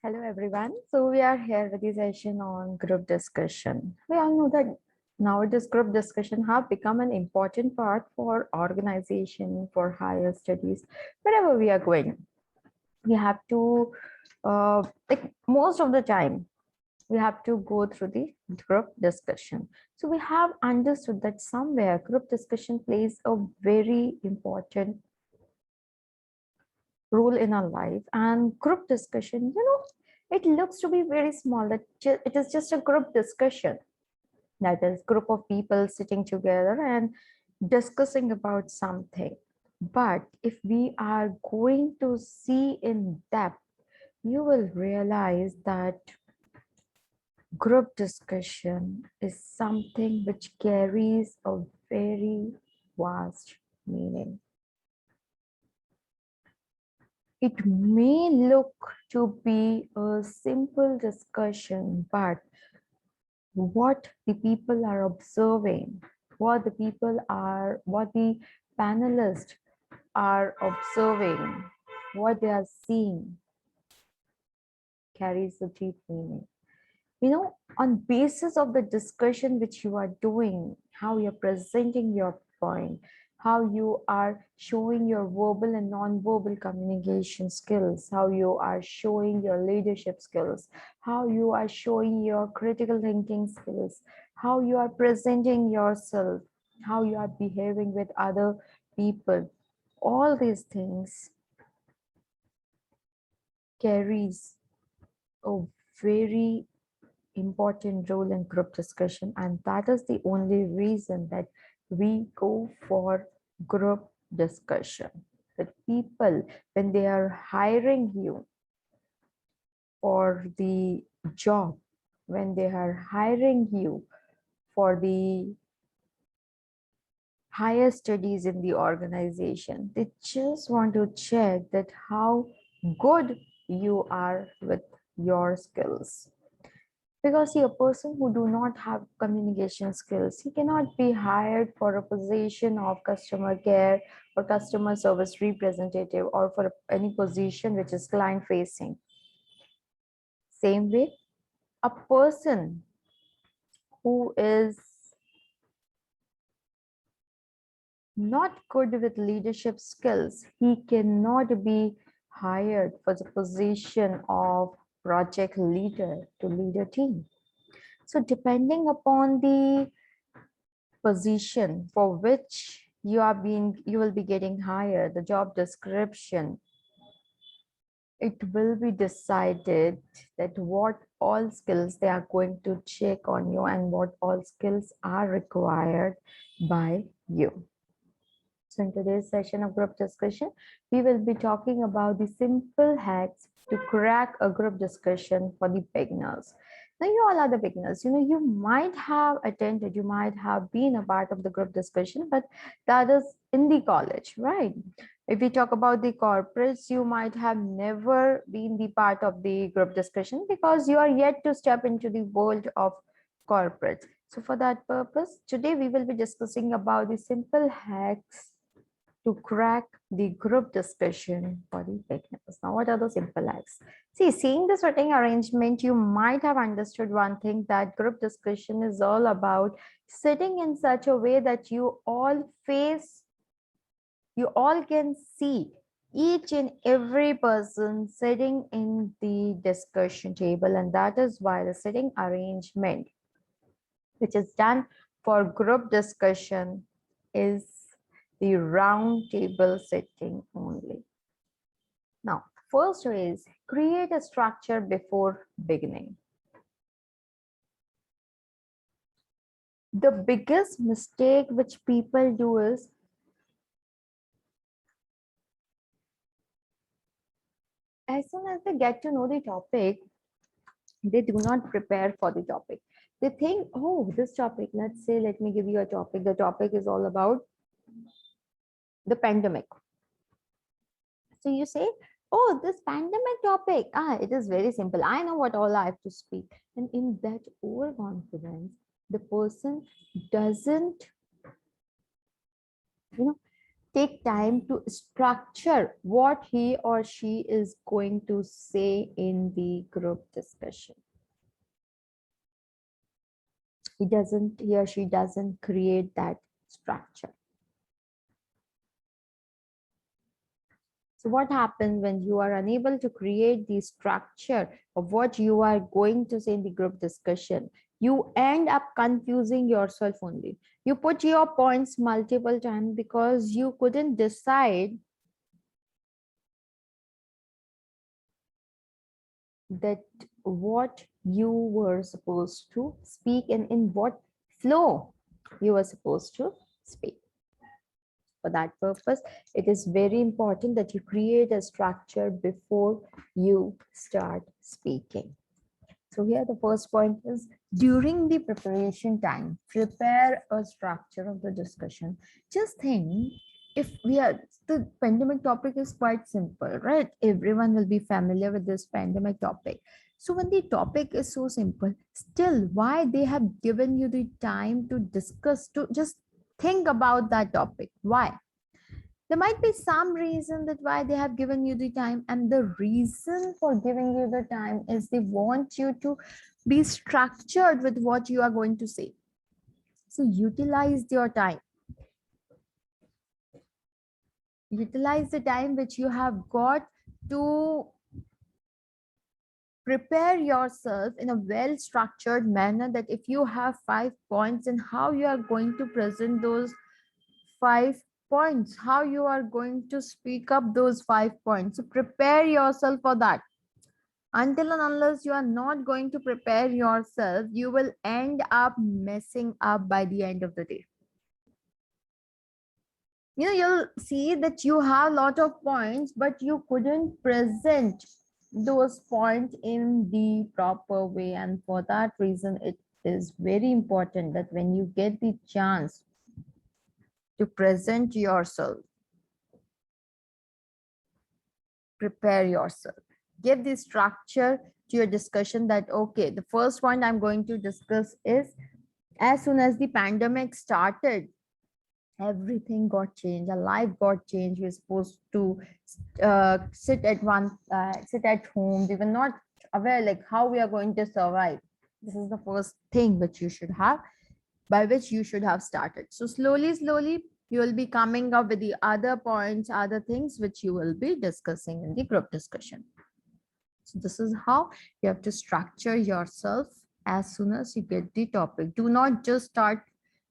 Hello everyone. So we are here with the session on group discussion. We all know that nowadays group discussion have become an important part for organization, for higher studies, wherever we are going. We have to, like most of the time, we have to go through the group discussion. So we have understood that somewhere group discussion plays a very important role in our life, and group discussion, it looks to be very small, that it is just a group discussion, that is group of people sitting together and discussing about something. But if we are going to see in depth, you will realize that group discussion is something which carries a very vast meaning. It may look to be a simple discussion, but what the people are observing, what the panelists are observing, what they are seeing carries a deep meaning. On basis of the discussion which you are doing, how you're presenting your point, how you are showing your verbal and non-verbal communication skills, how you are showing your leadership skills, how you are showing your critical thinking skills, how you are presenting yourself, how you are behaving with other people, all these things carries a very important role in group discussion, and that is the only reason that we go for group discussion. That people, when they are hiring you for the job, when they are hiring you for the higher studies in the organization, they just want to check that how good you are with your skills. Because see, a person who do not have communication skills, he cannot be hired for a position of customer care or customer service representative, or for any position which is client facing. Same way, a person who is not good with leadership skills, he cannot be hired for the position of project leader to lead a team. So depending upon the position for which you will be getting hired, the job description, it will be decided that what all skills they are going to check on you and what all skills are required by you. So in today's session of group discussion, we will be talking about the simple hacks to crack a group discussion for the beginners. Now, you all are the beginners. You might have attended, you might have been a part of the group discussion, but that is in the college, right? If we talk about the corporates, you might have never been the part of the group discussion because you are yet to step into the world of corporates. So for that purpose, today we will be discussing about the simple hacks to crack the group discussion for the beginners. Now, what are the simple hacks? See, seeing the sitting arrangement, you might have understood one thing, that group discussion is all about sitting in such a way that you all can see each and every person sitting in the discussion table, and that is why the sitting arrangement which is done for group discussion is the round table setting only. Now, first is create a structure before beginning. The biggest mistake which people do is as soon as they get to know the topic, they do not prepare for the topic. They think, oh, this topic, let's say, let me give you a topic. The topic is all about the pandemic. So you say, oh, this pandemic topic, it is very simple. I know what all I have to speak. And in that overconfidence, the person doesn't, take time to structure what he or she is going to say in the group discussion. He or she doesn't create that structure. So what happens when you are unable to create the structure of what you are going to say in the group discussion? You end up confusing yourself only. You put your points multiple times because you couldn't decide that what you were supposed to speak and in what flow you were supposed to speak. For that purpose, it is very important that you create a structure before you start speaking. So here the first point is, during the preparation time, prepare a structure of the discussion. Just think, if we are, the pandemic topic is quite simple, right? Everyone will be familiar with this pandemic topic. So when the topic is so simple, still why they have given you the time to discuss, to just think about that topic? Why? There might be some reason that why they have given you the time, and the reason for giving you the time is they want you to be structured with what you are going to say. So utilize your time. Utilize the time which you have got to prepare yourself in a well structured manner, that if you have 5 points, and how you are going to present those 5 points, how you are going to speak up those 5 points. So prepare yourself for that. Until and unless you are not going to prepare yourself, you will end up messing up by the end of the day. You'll see that you have a lot of points, but you couldn't present those points in the proper way. And for that reason, it is very important that when you get the chance to present yourself, prepare yourself. Give the structure to your discussion that, okay, the first point I'm going to discuss is, as soon as the pandemic started, everything got changed. Our life got changed. We're supposed to sit at home. We were not aware like how we are going to survive. This is the first thing which you should have, by which you should have started. So slowly, you will be coming up with the other points, other things which you will be discussing in the group discussion. So this is how you have to structure yourself as soon as you get the topic. Do not just start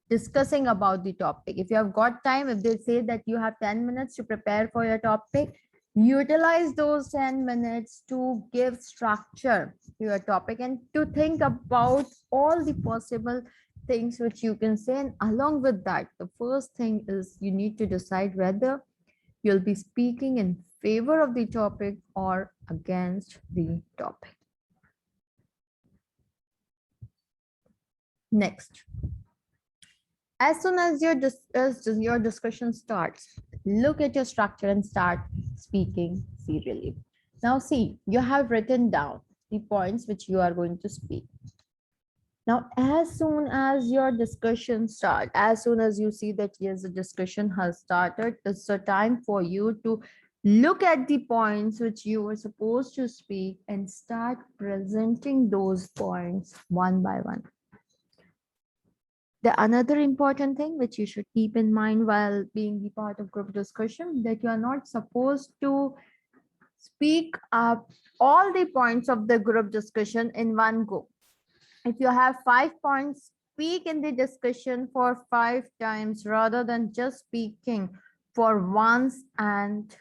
discussing about the topic. If you have got time, if they say that you have 10 minutes to prepare for your topic, utilize those 10 minutes to give structure to your topic and to think about all the possible things which you can say. And along with that, the first thing is you need to decide whether you'll be speaking in favor of the topic or against the topic. Next, as soon as your discussion starts, look at your structure and start speaking serially. Now see, you have written down the points which you are going to speak. Now, as soon as your discussion starts, as soon as you see that yes, the discussion has started, it's a time for you to look at the points which you were supposed to speak and start presenting those points one by one. The another important thing which you should keep in mind while being the part of group discussion, that you are not supposed to speak up all the points of the group discussion in one go. If you have 5 points, speak in the discussion for 5 times rather than just speaking for once and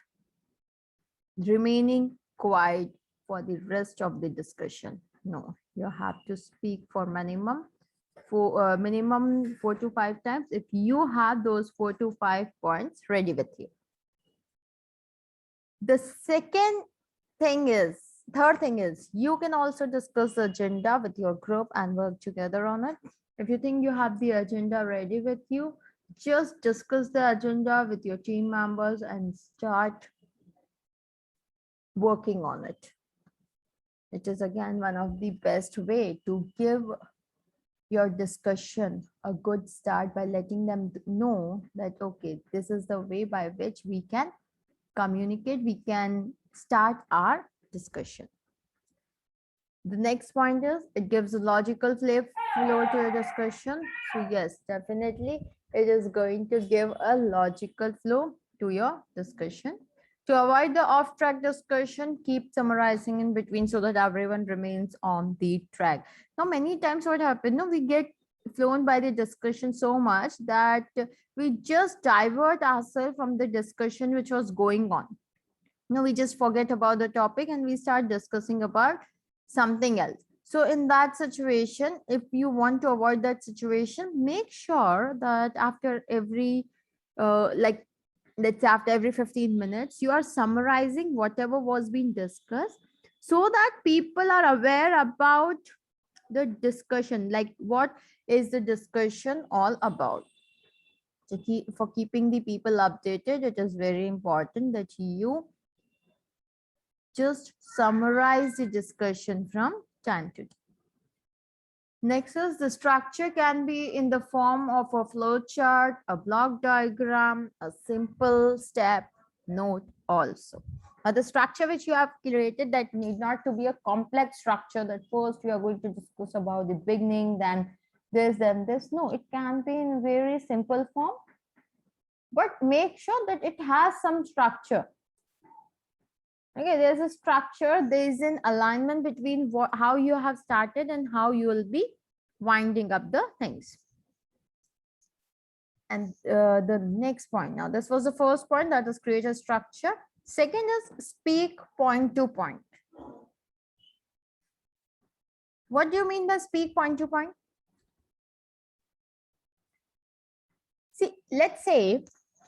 remaining quiet for the rest of the discussion. No, you have to speak for minimum 4 to 5 times if you have those 4 to 5 points ready with you. The third thing is you can also discuss the agenda with your group and work together on it. If you think you have the agenda ready with you, just discuss the agenda with your team members and start working on it. It is again one of the best way to give your discussion a good start by letting them know that, okay, this is the way by which we can communicate, we can start our discussion. The next point is it gives a logical flow to your discussion. So yes, definitely it is going to give a logical flow to your discussion. To avoid the off-track discussion, keep summarizing in between so that everyone remains on the track. Now, many times what happens, no, we get flown by the discussion so much that we just divert ourselves from the discussion which was going on. No, we just forget about the topic and we start discussing about something else. So in that situation, if you want to avoid that situation, make sure that after every like let's say after every 15 minutes you are summarizing whatever was being discussed, so that people are aware about the discussion, like what is the discussion all about. So for keeping the people updated, it is very important that you just summarize the discussion from time to time. Next is the structure can be in the form of a flow chart, a block diagram, a simple step note also. Now the structure which you have created, that need not to be a complex structure that first we are going to discuss about the beginning, then this. No, it can be in very simple form, but make sure that it has some structure. Okay, there's a structure, there's an alignment between how you have started and how you will be winding up the things. And the next point, now this was the first point, that is create a structure. Second is speak point to point. What do you mean by speak point to point? See, let's say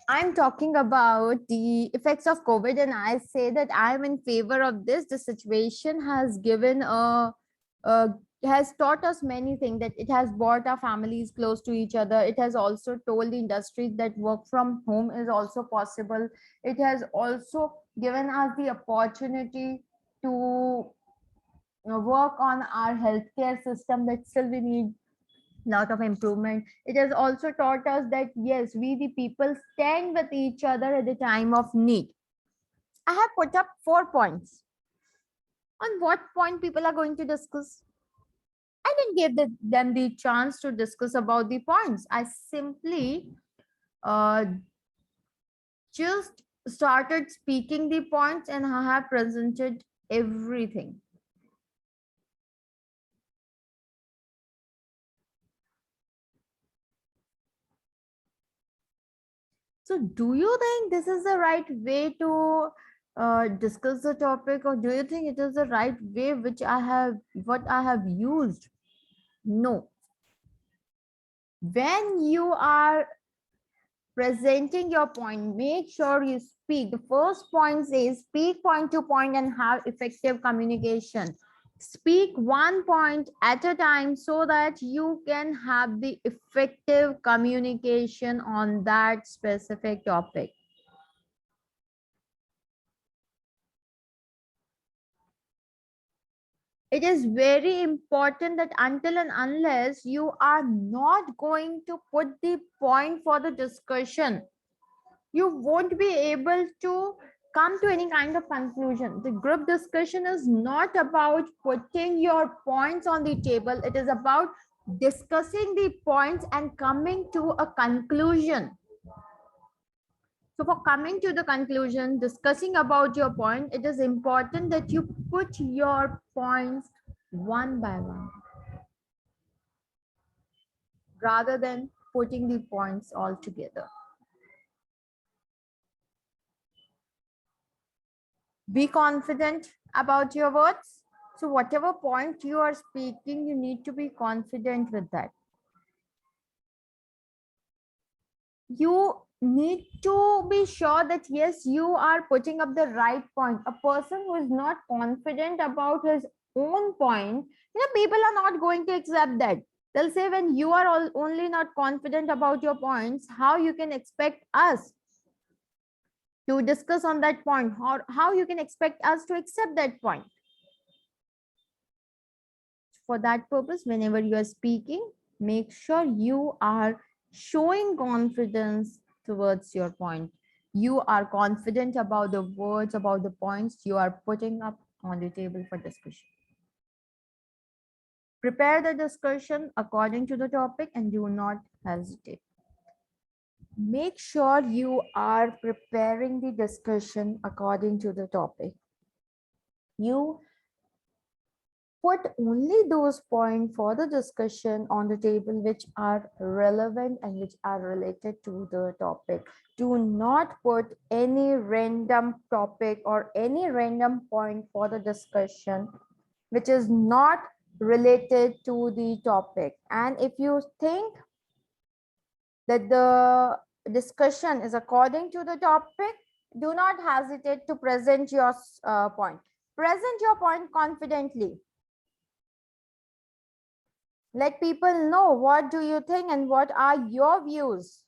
I'm talking about the effects of COVID and I say that I'm in favor of this. The situation has given has taught us many things, that it has brought our families close to each other. It has also told the industry that work from home is also possible. It has also given us the opportunity to work on our healthcare system, that still we need lot of improvement. It has also taught us that yes, we the people stand with each other at the time of need. I have put up 4 points. On what point people are going to discuss? I didn't give them the chance to discuss about the points. I simply just started speaking the points and I have presented everything. So do you think this is the right way to discuss the topic, or do you think it is the right way which what I have used? No. When you are presenting your point, make sure you speak. The first point says speak point to point and have effective communication. Speak one point at a time so that you can have the effective communication on that specific topic. It is very important that until and unless you are not going to put the point for the discussion, you won't be able to come to any kind of conclusion. The group discussion is not about putting your points on the table. It is about discussing the points and coming to a conclusion. So for coming to the conclusion, discussing about your point, it is important that you put your points one by one, rather than putting the points all together. Be confident about your words. So whatever point you are speaking, you need to be confident with that. You need to be sure that yes, you are putting up the right point. A person who is not confident about his own point, people are not going to accept that. They'll say, when you are only not confident about your points, how you can expect us to discuss on that point, or how you can expect us to accept that point? For that purpose, whenever you are speaking, Make sure you are showing confidence towards your point. You are confident about the words, about the points you are putting up on the table for discussion. Prepare the discussion according to the topic and do not hesitate. Make sure you are preparing the discussion according to the topic. You put only those points for the discussion on the table which are relevant and which are related to the topic. Do not put any random topic or any random point for the discussion which is not related to the topic. And if you think that the discussion is according to the topic, do not hesitate to present your point. Present your point confidently. Let people know what do you think and what are your views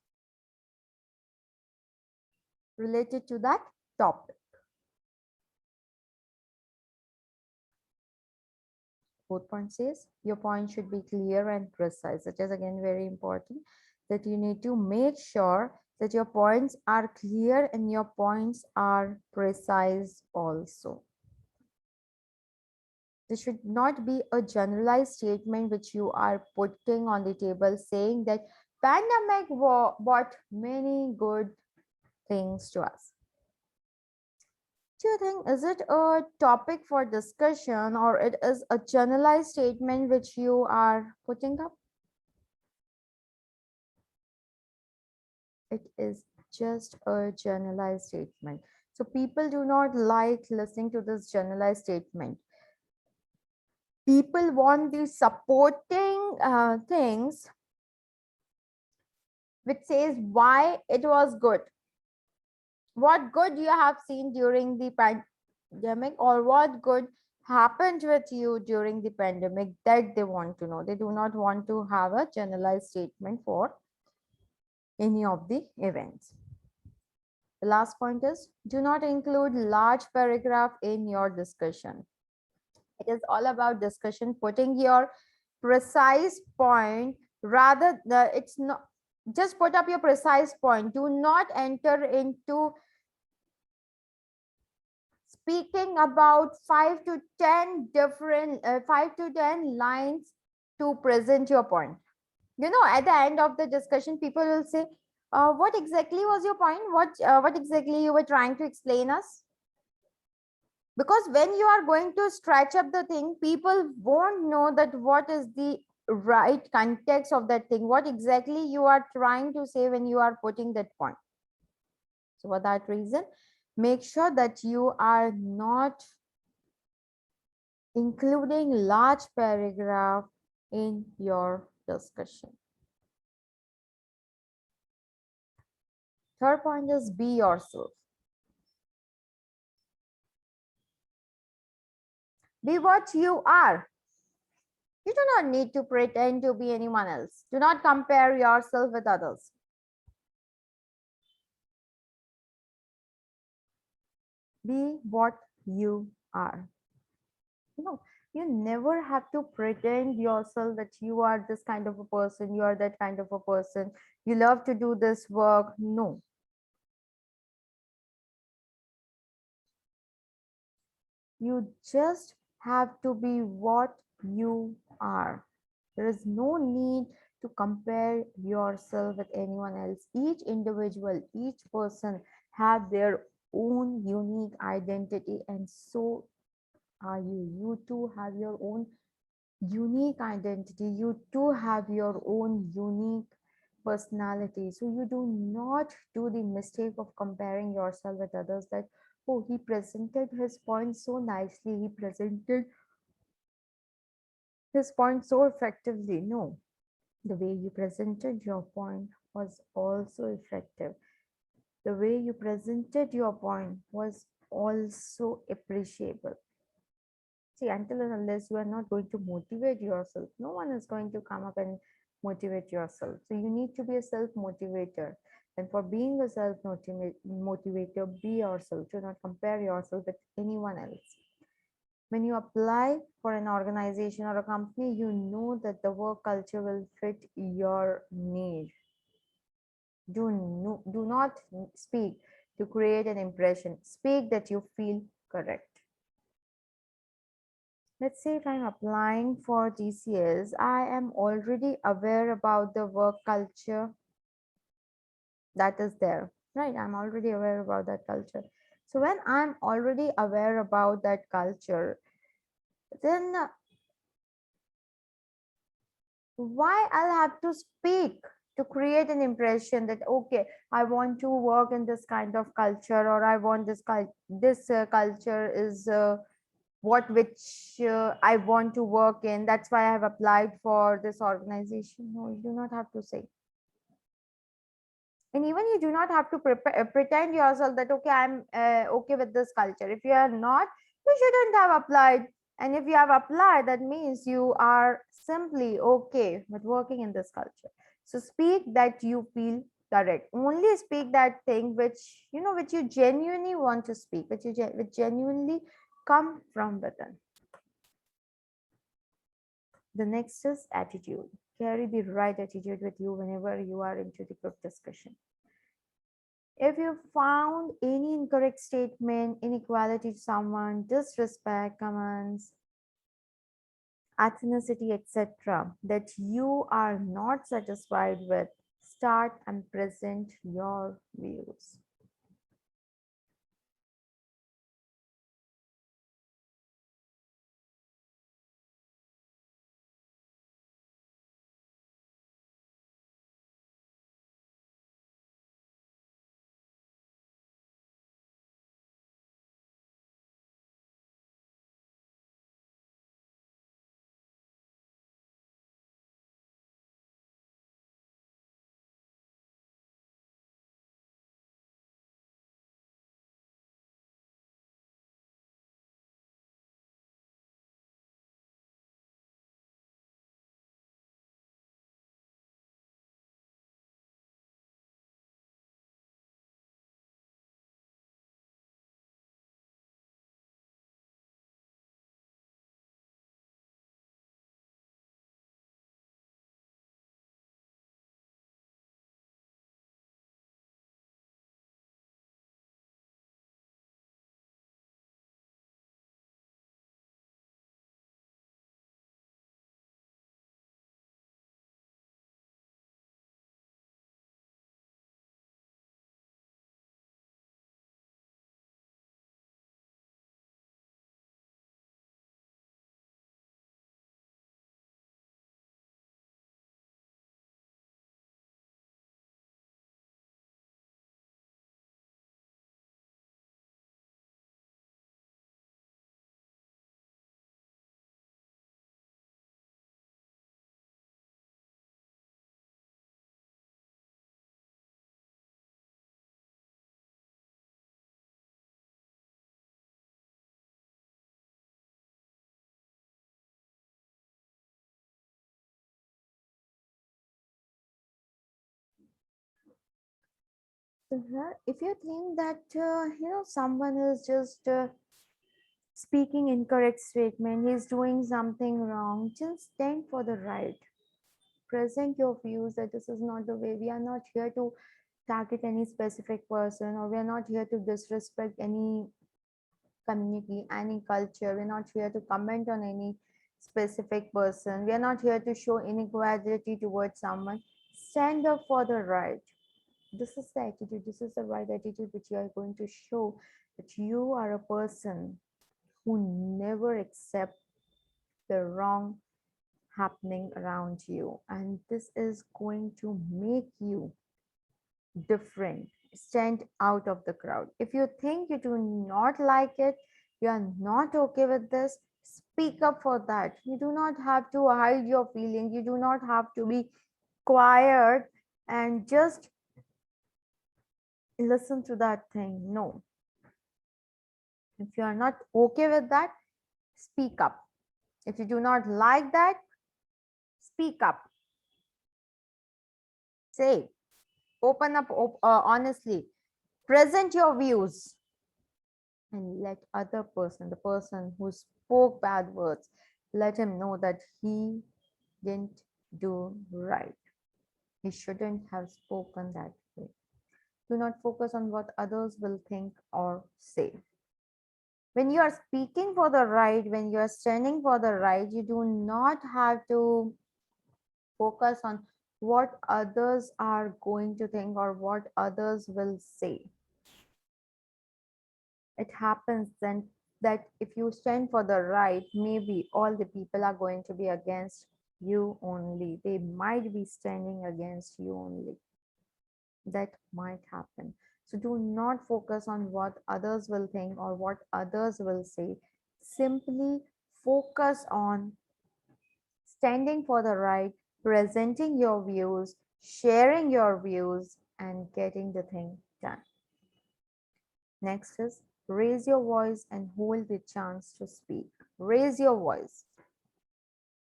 related to that topic. Fourth point says your point should be clear and precise. It is again very important that you need to make sure that your points are clear and your points are precise also. This should not be a generalized statement which you are putting on the table saying that pandemic brought many good things to us. Do you think, is it a topic for discussion or it is a generalized statement which you are putting up? It is just a generalized statement. So people do not like listening to this generalized statement. People want the supporting things which says why it was good. What good you have seen during the pandemic or what good happened with you during the pandemic, that they want to know. They do not want to have a generalized statement for any of the events. The last point is do not include large paragraph in your discussion. It is all about discussion, putting your precise point rather it's not just put up your precise point. Do not enter into speaking about 5 to 10 different 5 to 10 lines to present your point. You know, at the end of the discussion people will say what exactly was your point, what exactly you were trying to explain us. Because when you are going to stretch up the thing, people won't know that what is the right context of that thing, what exactly you are trying to say when you are putting that point. So for that reason, make sure that you are not including large paragraph in your discussion. Third point is be yourself. Be what you are. You do not need to pretend to be anyone else. Do not compare yourself with others. Be what you are. No, you never have to pretend yourself that you are this kind of a person, you are that kind of a person, you love to do this work. No. You just have to be what you are. There is no need to compare yourself with anyone else. Each individual, each person have their own unique identity, and so are you. You too have your own unique identity. You too have your own unique personality. So you do not do the mistake of comparing yourself with others that, oh, he presented his point so nicely, he presented his point so effectively. No, the way you presented your point was also effective. The way you presented your point was also appreciable. See, until and unless you are not going to motivate yourself, no one is going to come up and motivate yourself. So you need to be a self-motivator. And for being a self-motivator, be yourself. Do not compare yourself with anyone else. When you apply for an organization or a company, you know that the work culture will fit your need. Do not speak to create an impression. Speak that you feel correct. Let's say if I'm applying for TCS, I am already aware about the work culture that is there, right? I'm already aware about that culture. So when I'm already aware about that culture, then why I'll have to speak to create an impression that okay, I want to work in this kind of culture, or I want this culture is what which I want to work in. That's why I have applied for this organization. No, you do not have to say. And even you do not have to pretend yourself that okay, I'm okay with this culture. If you are not, you shouldn't have applied. And if you have applied, that means you are simply okay with working in this culture. So speak that you feel correct. Only speak that thing which which you genuinely want to speak, which genuinely come from within. The next is attitude. Carry the right attitude with you whenever you are into the group discussion. If you found any incorrect statement, inequality to someone, disrespect, comments, ethnicity, etc., that you are not satisfied with, start and present your views. So here, if you think that someone is just speaking incorrect statement, he's doing something wrong, just stand for the right. Present your views that this is not the way. We are not here to target any specific person, or we are not here to disrespect any community, any culture. We're not here to comment on any specific person. We are not here to show inequality towards someone. Stand up for the right. This is the attitude, this is the right attitude which you are going to show that you are a person who never accept the wrong happening around you, and this is going to make you different, stand out of the crowd. If you think you do not like it, you are not okay with this, speak up for that. You do not have to hide your feelings, you do not have to be quiet and just listen to that thing. No, if you are not okay with that, speak up. If you do not like that, speak up. Say, open up honestly, present your views. and let other person, the person who spoke bad words, let him know that he didn't do right. He shouldn't have spoken that way. Do not focus on what others will think or say. When you are speaking for the right, when you are standing for the right, you do not have to focus on what others are going to think or what others will say. It happens then that if you stand for the right, maybe all the people are going to be against you only. They might be standing against you only. That might happen. So do not focus on what others will think or what others will say. Simply focus on standing for the right, presenting your views, sharing your views, and getting the thing done. Next is raise your voice and hold the chance to speak. Raise your voice.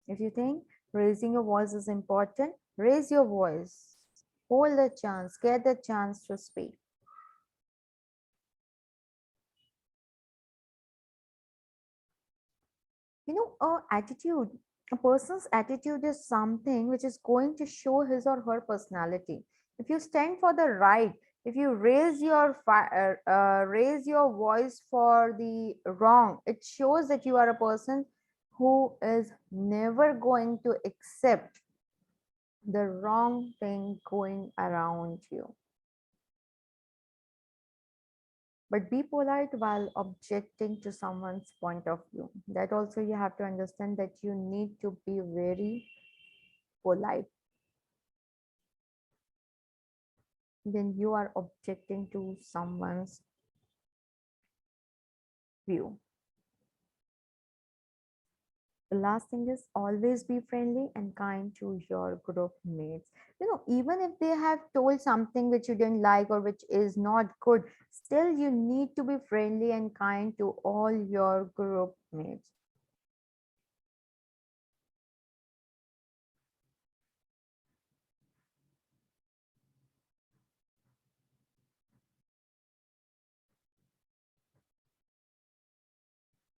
If you think raising your voice is important, raise your voice. Hold the chance, get the chance to speak. Attitude, a person's attitude is something which is going to show his or her personality. If you stand for the right, if you raise your voice for the wrong, it shows that you are a person who is never going to accept the wrong thing going around you. But be polite while objecting to someone's point of view. That also you have to understand that you need to be very polite when you are objecting to someone's view. The last thing is always be friendly and kind to your group mates. Even if they have told something which you didn't like or which is not good, still you need to be friendly and kind to all your group mates.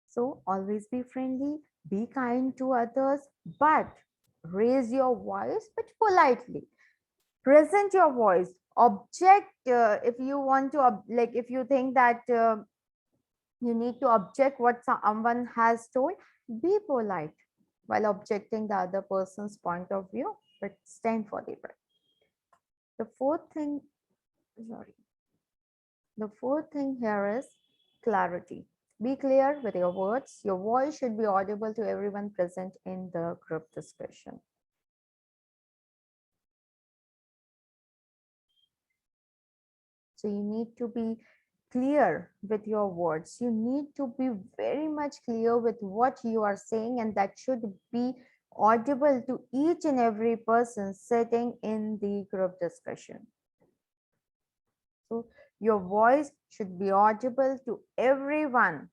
So always be friendly, be kind to others, but raise your voice, but politely. Present your voice. Object if you want to, like if you think that you need to object what someone has told, be polite while objecting the other person's point of view, but stand for the right. The fourth thing, sorry, the fourth thing here is clarity. Be clear with your words. Your voice should be audible to everyone present in the group discussion. So you need to be clear with your words. You need to be very much clear with what you are saying, and that should be audible to each and every person sitting in the group discussion. So your voice should be audible to everyone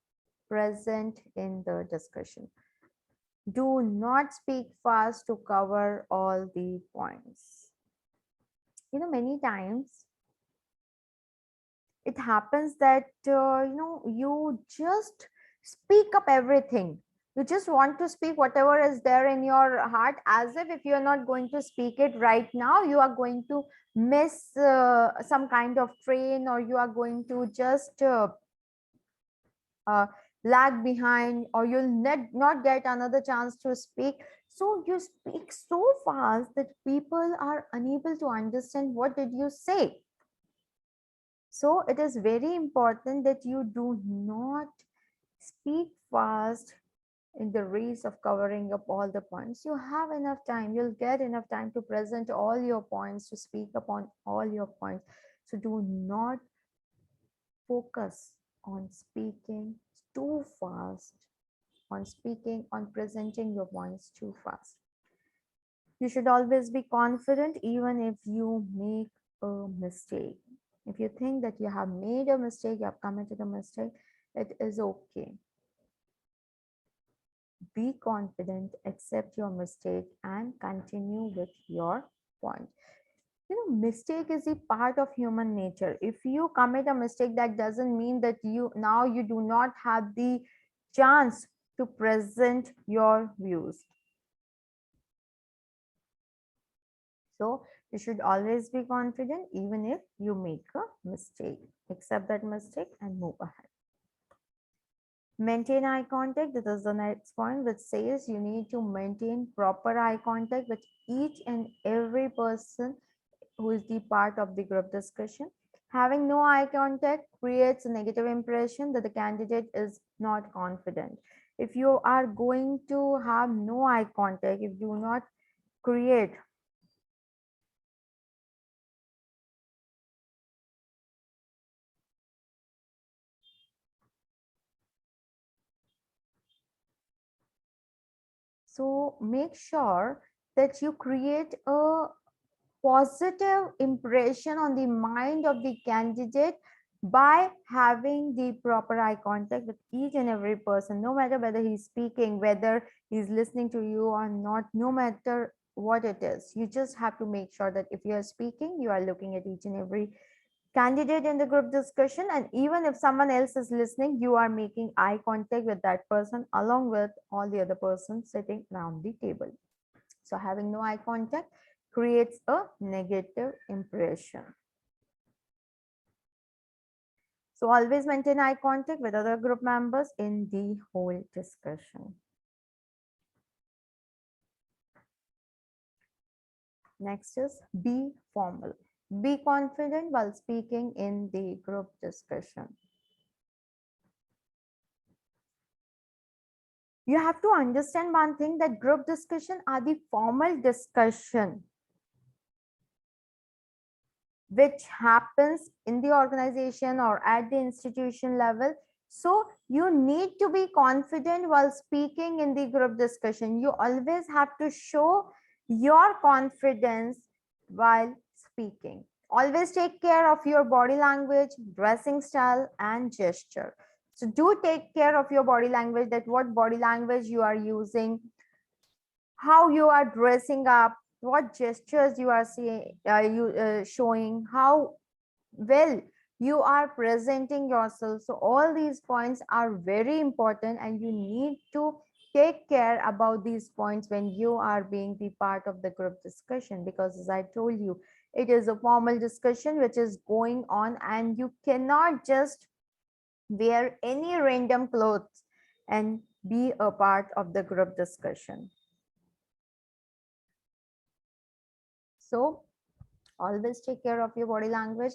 present in the discussion. Do not speak fast to cover all the points. Many times it happens that you just speak up everything. You just want to speak whatever is there in your heart, as if you're not going to speak it right now, you are going to miss some kind of train, or you are going to just uh, lag behind, or you'll not get another chance to speak. So you speak so fast that people are unable to understand what did you say. So it is very important that you do not speak fast in the race of covering up all the points. You have enough time. You'll get enough time to present all your points, to speak upon all your points. So do not focus on speaking too fast, on presenting your points too fast. You should always be confident even if you make a mistake. If you think that you have made a mistake, you have committed a mistake, it is okay. Be confident, accept your mistake, and continue with your point. Mistake is a part of human nature. If you commit a mistake, that doesn't mean that you do not have the chance to present your views. So you should always be confident even if you make a mistake. Accept that mistake and move ahead. Maintain eye contact. This is the next point, which says you need to maintain proper eye contact with each and every person who is the part of the group discussion. Having no eye contact creates a negative impression that the candidate is not confident. If you are going to have no eye contact, if you do not create so make sure that you create a positive impression on the mind of the candidate by having the proper eye contact with each and every person, no matter whether he's speaking, whether he's listening to you or not, no matter what it is. You just have to make sure that if you are speaking, you are looking at each and every candidate in the group discussion, and even if someone else is listening, you are making eye contact with that person along with all the other persons sitting around the table. So having no eye contact creates a negative impression. So always maintain eye contact with other group members in the whole discussion. Next is be formal. Be confident while speaking in the group discussion. You have to understand one thing, that group discussion are the formal discussion which happens in the organization or at the institution level. So you need to be confident while speaking in the group discussion. You always have to show your confidence while speaking. Always take care of your body language, dressing style, and gesture. So do take care of your body language, that what body language you are using, how you are dressing up, what gestures you are showing, how well you are presenting yourself. So all these points are very important, and you need to take care about these points when you are being the part of the group discussion, because as I told you, it is a formal discussion which is going on, and you cannot just wear any random clothes and be a part of the group discussion. So always take care of your body language,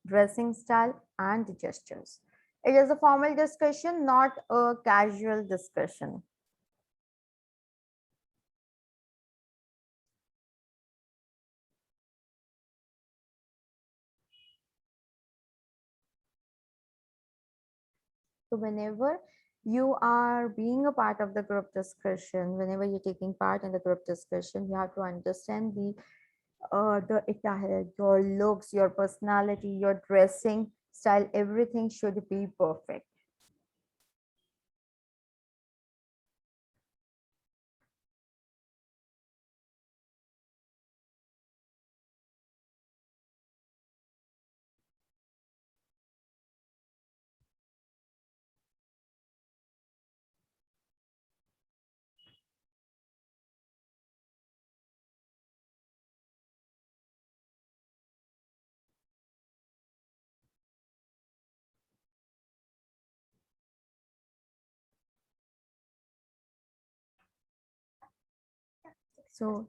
dressing style, and gestures. It is a formal discussion, not a casual discussion. So whenever you are being a part of the group discussion, whenever you're taking part in the group discussion, you have to understand the attire, your looks, your personality, your dressing style, everything should be perfect. So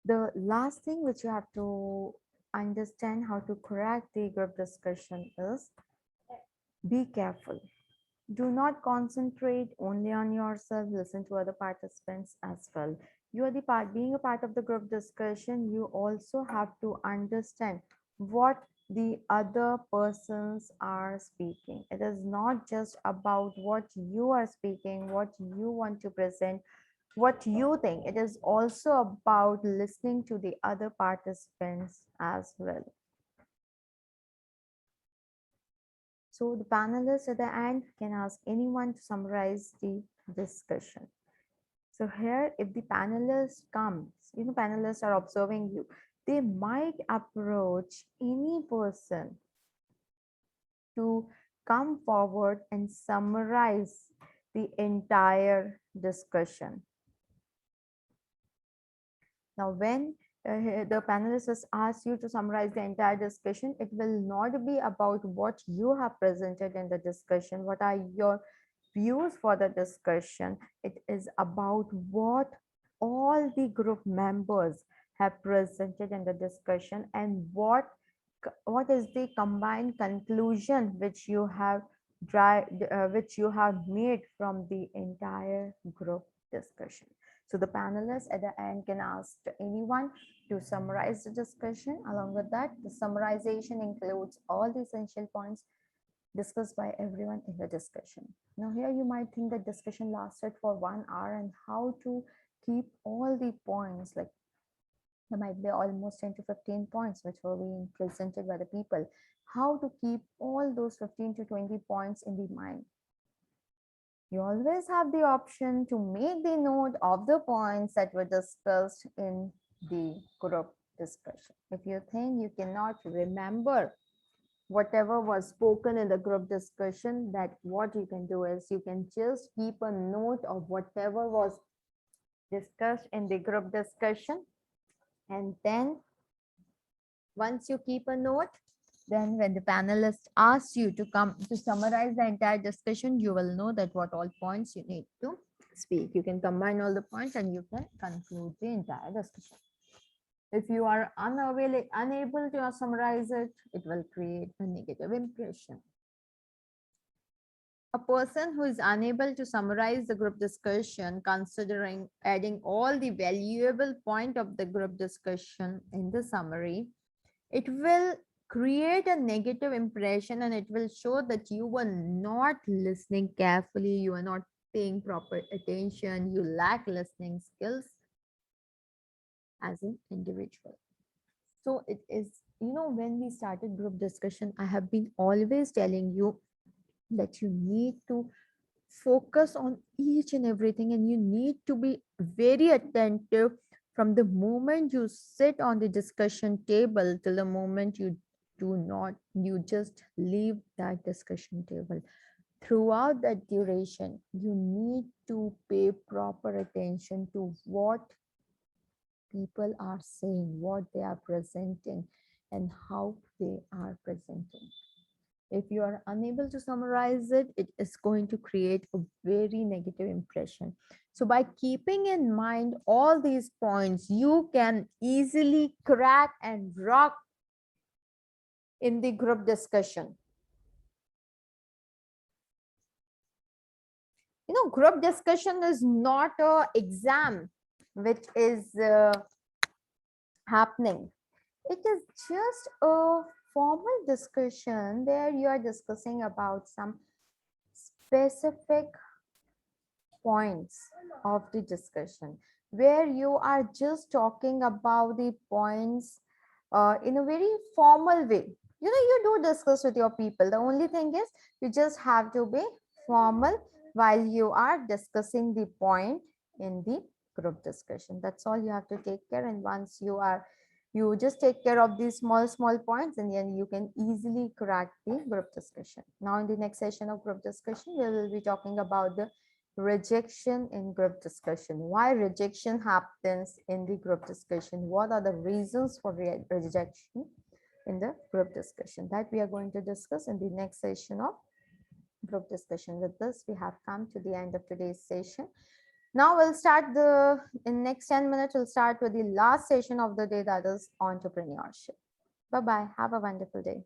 the last thing which you have to understand how to crack the group discussion is be careful. Do not concentrate only on yourself, listen to other participants as well. You are the part, being a part of the group discussion, you also have to understand what the other persons are speaking. It is not just about what you are speaking, what you want to present, what you think. It is also about listening to the other participants as well. So the panelists at the end can ask anyone to summarize the discussion. So here, if the panelist comes, panelists are observing you, they might approach any person to come forward and summarize the entire discussion. Now, when the panelists has asked you to summarize the entire discussion, it will not be about what you have presented in the discussion, what are your views for the discussion. It is about what all the group members have presented in the discussion and what is the combined conclusion which you have made from the entire group discussion. So the panelists at the end can ask anyone to summarize the discussion. Along with that, the summarization includes all the essential points discussed by everyone in the discussion. Now here you might think that discussion lasted for 1 hour and how to keep all the points, like there might be almost 10 to 15 points which were being presented by the people. How to keep all those 15 to 20 points in the mind? You always have the option to make the note of the points that were discussed in the group discussion. If you think you cannot remember whatever was spoken in the group discussion, that what you can do is you can just keep a note of whatever was discussed in the group discussion. And then once you keep a note, then when the panelists ask you to come to summarize the entire discussion, you will know that what all points you need to speak. You can combine all the points and you can conclude the entire discussion. If you are unable to summarize it, it will create a negative impression. A person who is unable to summarize the group discussion, considering adding all the valuable point of the group discussion in the summary, it will create a negative impression and it will show that you were not listening carefully, you are not paying proper attention, you lack listening skills as an individual. So it is, when we started group discussion, I have been always telling you that you need to focus on each and everything and you need to be very attentive from the moment you sit on the discussion table till the moment you just leave that discussion table. Throughout that duration, you need to pay proper attention to what people are saying, what they are presenting, and how they are presenting. If you are unable to summarize it, it is going to create a very negative impression. So by keeping in mind all these points, you can easily crack and rock in the group discussion. Group discussion is not an exam which is happening. It is just a formal discussion where you are discussing about some specific points of the discussion, where you are just talking about the points in a very formal way. You do discuss with your people. The only thing is you just have to be formal while you are discussing the point in the group discussion. That's all you have to take care. And once you just take care of these small points, and then you can easily crack the group discussion. Now in the next session of group discussion, we will be talking about the rejection in group discussion. Why rejection happens in the group discussion? What are the reasons for rejection in the group discussion? That we are going to discuss in the next session of group discussion. With this, we have come to the end of today's session. Now we'll start in next 10 minutes, we'll start with the last session of the day, that is entrepreneurship. Bye-bye. Have a wonderful day.